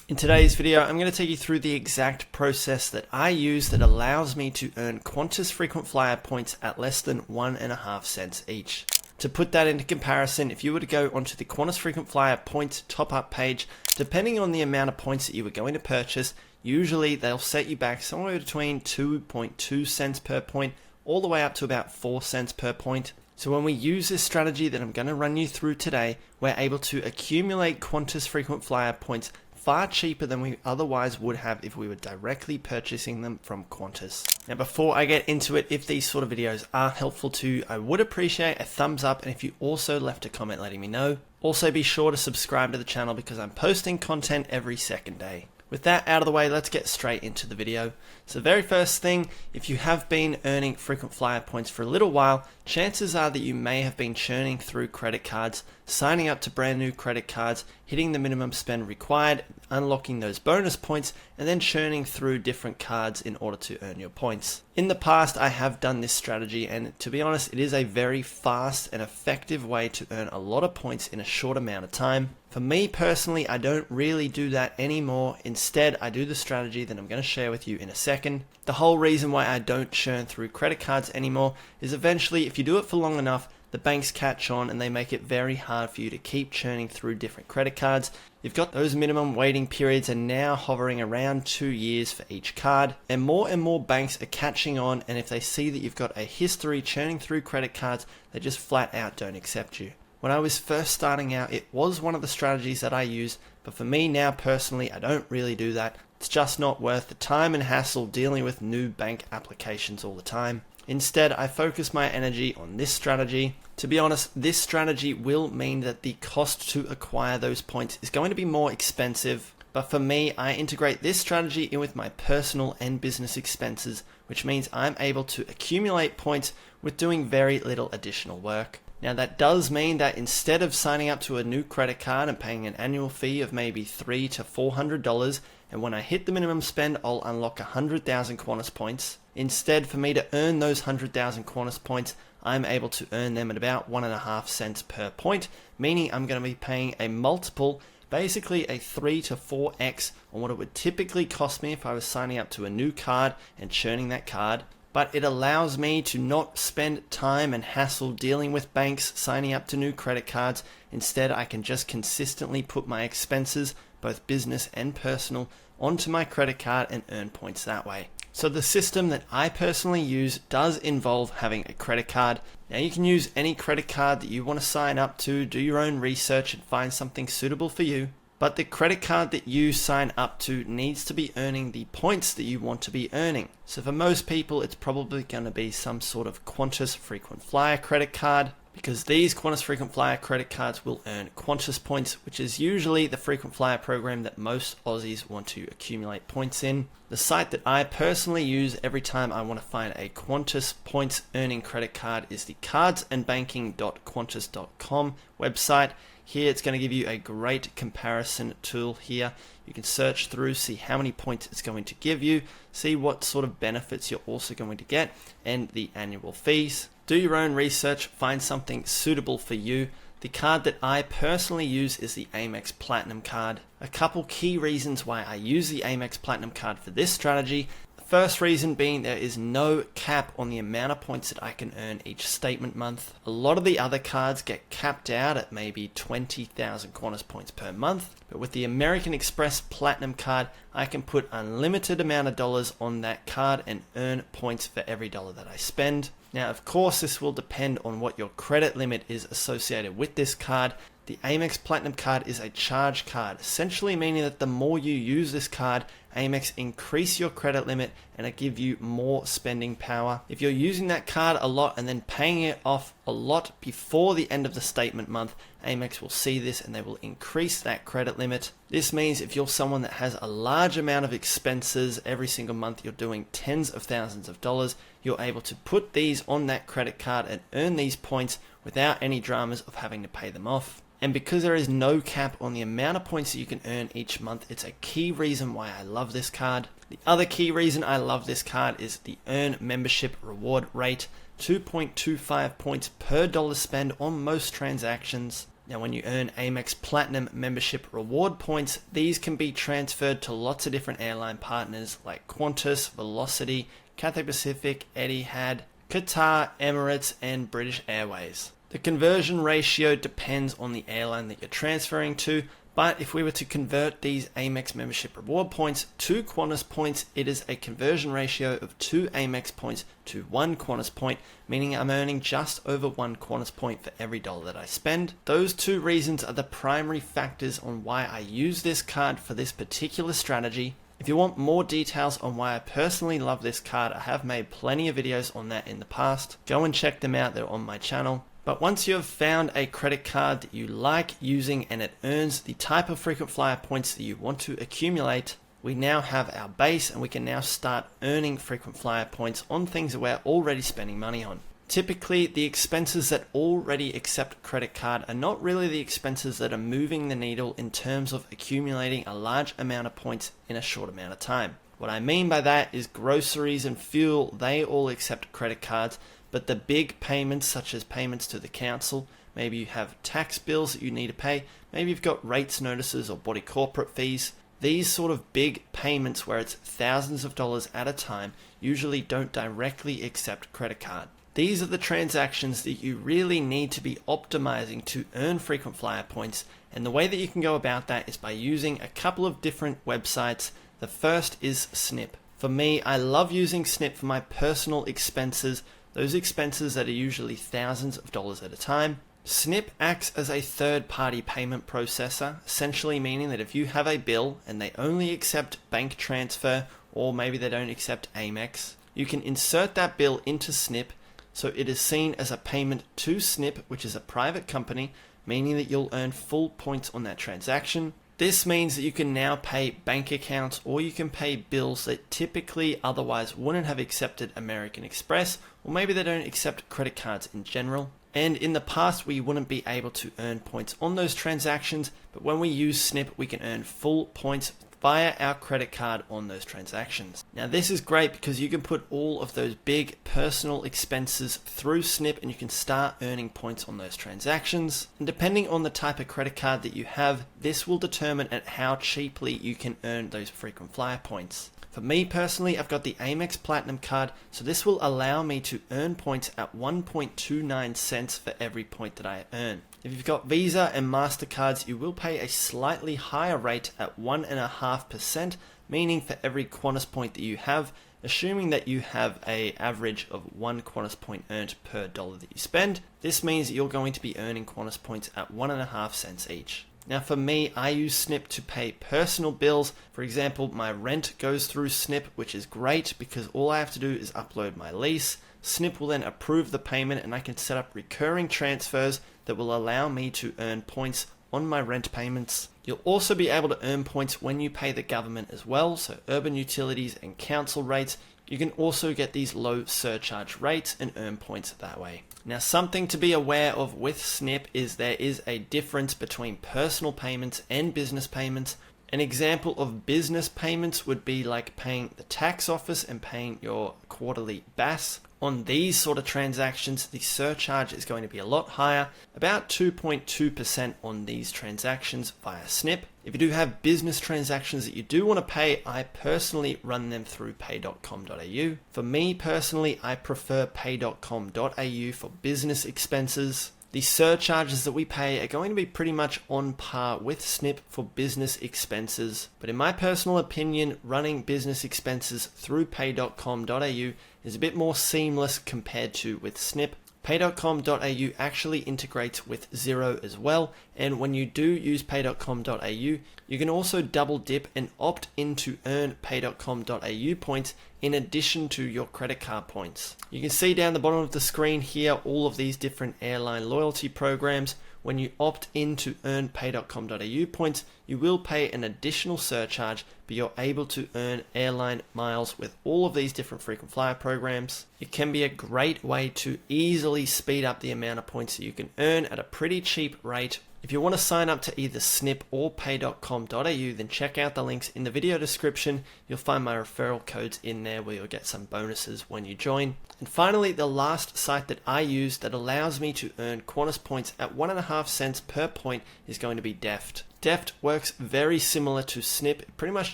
In today's video, I'm going to take you through the exact process that I use that allows me to earn Qantas frequent flyer points at less than 1.5 cents each. To put that into comparison, if you were to go onto the Qantas frequent flyer points top-up page, depending on the amount of points that you were going to purchase, usually they'll set you back somewhere between 2.2 cents per point all the way up to about 4 cents per point. So when we use this strategy that I'm going to run you through today, we're able to accumulate Qantas frequent flyer points far cheaper than we otherwise would have if we were directly purchasing them from Qantas. Now before I get into it, if these sort of videos are helpful to you, I would appreciate a thumbs up, and if you also left a comment letting me know. Also be sure to subscribe to the channel because I'm posting content every second day. With that out of the way, let's get straight into the video. So the very first thing, if you have been earning frequent flyer points for a little while, chances are that you may have been churning through credit cards, signing up to brand new credit cards, hitting the minimum spend required, unlocking those bonus points, and then churning through different cards in order to earn your points. In the past, I have done this strategy, and to be honest, it is a very fast and effective way to earn a lot of points in a short amount of time. For me personally, I don't really do that anymore. Instead, I do the strategy that I'm going to share with you in a second. The whole reason why I don't churn through credit cards anymore is eventually, if you do it for long enough, the banks catch on and they make it very hard for you to keep churning through different credit cards. You've got those minimum waiting periods are now hovering around 2 years for each card, and more banks are catching on, and if they see that you've got a history churning through credit cards, they just flat out don't accept you. When I was first starting out, it was one of the strategies that I used, but for me now personally, I don't really do that. It's just not worth the time and hassle dealing with new bank applications all the time. Instead, I focus my energy on this strategy. To be honest, this strategy will mean that the cost to acquire those points is going to be more expensive, but for me, I integrate this strategy in with my personal and business expenses, which means I'm able to accumulate points with doing very little additional work. Now that does mean that instead of signing up to a new credit card and paying an annual fee of maybe $300 to $400, and when I hit the minimum spend, I'll unlock 100,000 Qantas points. Instead, for me to earn those 100,000 Qantas points, I'm able to earn them at about 1.5 cents per point, meaning I'm going to be paying a multiple, basically a 3 to 4x on what it would typically cost me if I was signing up to a new card and churning that card. But it allows me to not spend time and hassle dealing with banks, signing up to new credit cards. Instead, I can just consistently put my expenses, both business and personal, onto my credit card and earn points that way. So the system that I personally use does involve having a credit card. Now you can use any credit card that you want to sign up to, do your own research and find something suitable for you. But the credit card that you sign up to needs to be earning the points that you want to be earning. So for most people, it's probably going to be some sort of Qantas frequent flyer credit card, because these Qantas frequent flyer credit cards will earn Qantas points, which is usually the frequent flyer program that most Aussies want to accumulate points in. The site that I personally use every time I want to find a Qantas points earning credit card is the cardsandbanking.qantas.com website. Here it's going to give you a great comparison tool here. You can search through, see how many points it's going to give you, see what sort of benefits you're also going to get, and the annual fees. Do your own research, find something suitable for you. The card that I personally use is the Amex Platinum card. A couple key reasons why I use the Amex Platinum card for this strategy. First reason being there is no cap on the amount of points that I can earn each statement month. A lot of the other cards get capped out at maybe 20,000 Qantas points per month, but with the American Express Platinum card, I can put unlimited amount of dollars on that card and earn points for every dollar that I spend. Now, of course, this will depend on what your credit limit is associated with this card. The Amex Platinum card is a charge card, essentially meaning that the more you use this card, Amex increase your credit limit and it give you more spending power. If you're using that card a lot and then paying it off a lot before the end of the statement month, Amex will see this and they will increase that credit limit. This means if you're someone that has a large amount of expenses every single month, you're doing tens of thousands of dollars, you're able to put these on that credit card and earn these points without any dramas of having to pay them off. And because there is no cap on the amount of points that you can earn each month, it's a key reason why I love this card. The other key reason I love this card is the earn membership reward rate, 2.25 points per dollar spend on most transactions. Now, when you earn Amex Platinum membership reward points, these can be transferred to lots of different airline partners like Qantas, Velocity, Cathay Pacific, Etihad, Qatar, Emirates, and British Airways. The conversion ratio depends on the airline that you're transferring to, but if we were to convert these Amex membership reward points to Qantas points, it is a conversion ratio of 2 Amex points to 1 Qantas point, meaning I'm earning just over 1 Qantas point for every dollar that I spend. Those two reasons are the primary factors on why I use this card for this particular strategy. If you want more details on why I personally love this card, I have made plenty of videos on that in the past. Go and check them out, they're on my channel. But once you have found a credit card that you like using and it earns the type of frequent flyer points that you want to accumulate, we now have our base and we can now start earning frequent flyer points on things that we're already spending money on. Typically, the expenses that already accept credit card are not really the expenses that are moving the needle in terms of accumulating a large amount of points in a short amount of time. What I mean by that is groceries and fuel, they all accept credit cards, but the big payments such as payments to the council, maybe you have tax bills that you need to pay, maybe you've got rates notices or body corporate fees, these sort of big payments where it's thousands of dollars at a time usually don't directly accept credit card. These are the transactions that you really need to be optimizing to earn frequent flyer points, and the way that you can go about that is by using a couple of different websites. The first is Sniip. For me, I love using Sniip for my personal expenses, those expenses that are usually thousands of dollars at a time. Sniip acts as a third-party payment processor, essentially meaning that if you have a bill and they only accept bank transfer, or maybe they don't accept Amex, you can insert that bill into Sniip, so it is seen as a payment to Sniip, which is a private company, meaning that you'll earn full points on that transaction. This means that you can now pay bank accounts or you can pay bills that typically otherwise wouldn't have accepted American Express, or maybe they don't accept credit cards in general. And in the past, we wouldn't be able to earn points on those transactions, but when we use Sniip, we can earn full points via our credit card on those transactions. Now this is great because you can put all of those big personal expenses through Sniip and you can start earning points on those transactions. And depending on the type of credit card that you have, this will determine at how cheaply you can earn those frequent flyer points. For me personally, I've got the Amex Platinum card, so this will allow me to earn points at 1.29 cents for every point that I earn. If you've got Visa and MasterCards, you will pay a slightly higher rate at 1.5%, meaning for every Qantas point that you have, assuming that you have an average of 1 Qantas point earned per dollar that you spend, this means that you're going to be earning Qantas points at 1.5 cents each. Now for me, I use Sniip to pay personal bills. For example, my rent goes through Sniip, which is great because all I have to do is upload my lease. Sniip will then approve the payment and I can set up recurring transfers that will allow me to earn points on my rent payments. You'll also be able to earn points when you pay the government as well, so urban utilities and council rates. You can also get these low surcharge rates and earn points that way. Now something to be aware of with Sniip is there is a difference between personal payments and business payments. An example of business payments would be like paying the tax office and paying your quarterly BAS. On these sort of transactions, the surcharge is going to be a lot higher, about 2.2% on these transactions via Sniip. If you do have business transactions that you do want to pay, I personally run them through pay.com.au. For me personally, I prefer pay.com.au for business expenses. The surcharges that we pay are going to be pretty much on par with Sniip for business expenses. But in my personal opinion, running business expenses through pay.com.au is a bit more seamless compared to with Sniip. Pay.com.au actually integrates with Xero as well, and when you do use pay.com.au, you can also double dip and opt in to earn pay.com.au points in addition to your credit card points. You can see down the bottom of the screen here all of these different airline loyalty programs. When you opt in to earn pay.com.au points, you will pay an additional surcharge, but you're able to earn airline miles with all of these different frequent flyer programs. It can be a great way to easily speed up the amount of points that you can earn at a pretty cheap rate If you want to sign up to either Sniip or pay.com.au, then check out the links in the video description. You'll find my referral codes in there where you'll get some bonuses when you join. And finally, the last site that I use that allows me to earn Qantas points at 1.5 cents per point is going to be Deft. Deft works very similar to Sniip. It pretty much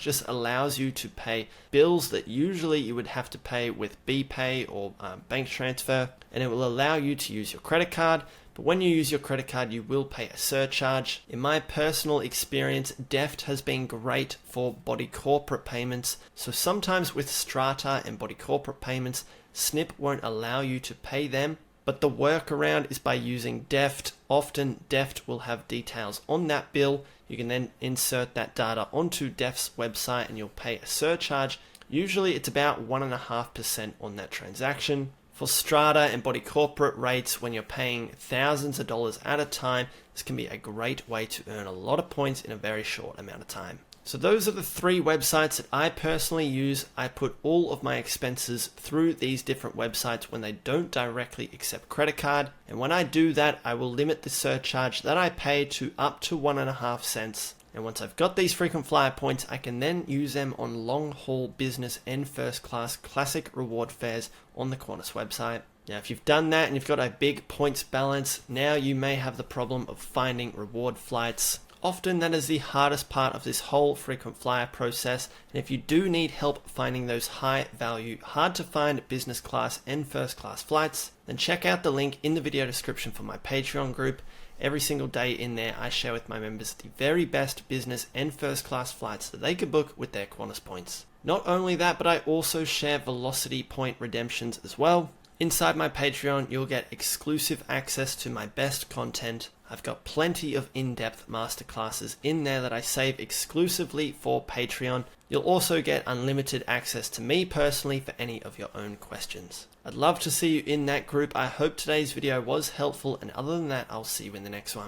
just allows you to pay bills that usually you would have to pay with BPay or bank transfer, and it will allow you to use your credit card. But when you use your credit card, you will pay a surcharge. In my personal experience, Deft has been great for body corporate payments. So sometimes with strata and body corporate payments, Sniip won't allow you to pay them. But the workaround is by using Deft. Often Deft will have details on that bill. You can then insert that data onto Deft's website and you'll pay a surcharge. Usually it's about 1.5% on that transaction. For strata and body corporate rates, when you're paying thousands of dollars at a time, this can be a great way to earn a lot of points in a very short amount of time. So those are the 3 websites that I personally use. I put all of my expenses through these different websites when they don't directly accept credit card. And when I do that, I will limit the surcharge that I pay to up to 1.5 cents. And once I've got these frequent flyer points, I can then use them on long haul business and first class classic reward fares on the Qantas website. Now, if you've done that and you've got a big points balance, now you may have the problem of finding reward flights. Often that is the hardest part of this whole frequent flyer process. And if you do need help finding those high value, hard to find business class and first class flights, then check out the link in the video description for my Patreon group. Every single day in there, I share with my members the very best business and first class flights that they could book with their Qantas points. Not only that, but I also share velocity point redemptions as well. Inside my Patreon, you'll get exclusive access to my best content. I've got plenty of in-depth masterclasses in there that I save exclusively for Patreon. You'll also get unlimited access to me personally for any of your own questions. I'd love to see you in that group. I hope today's video was helpful, and other than that, I'll see you in the next one.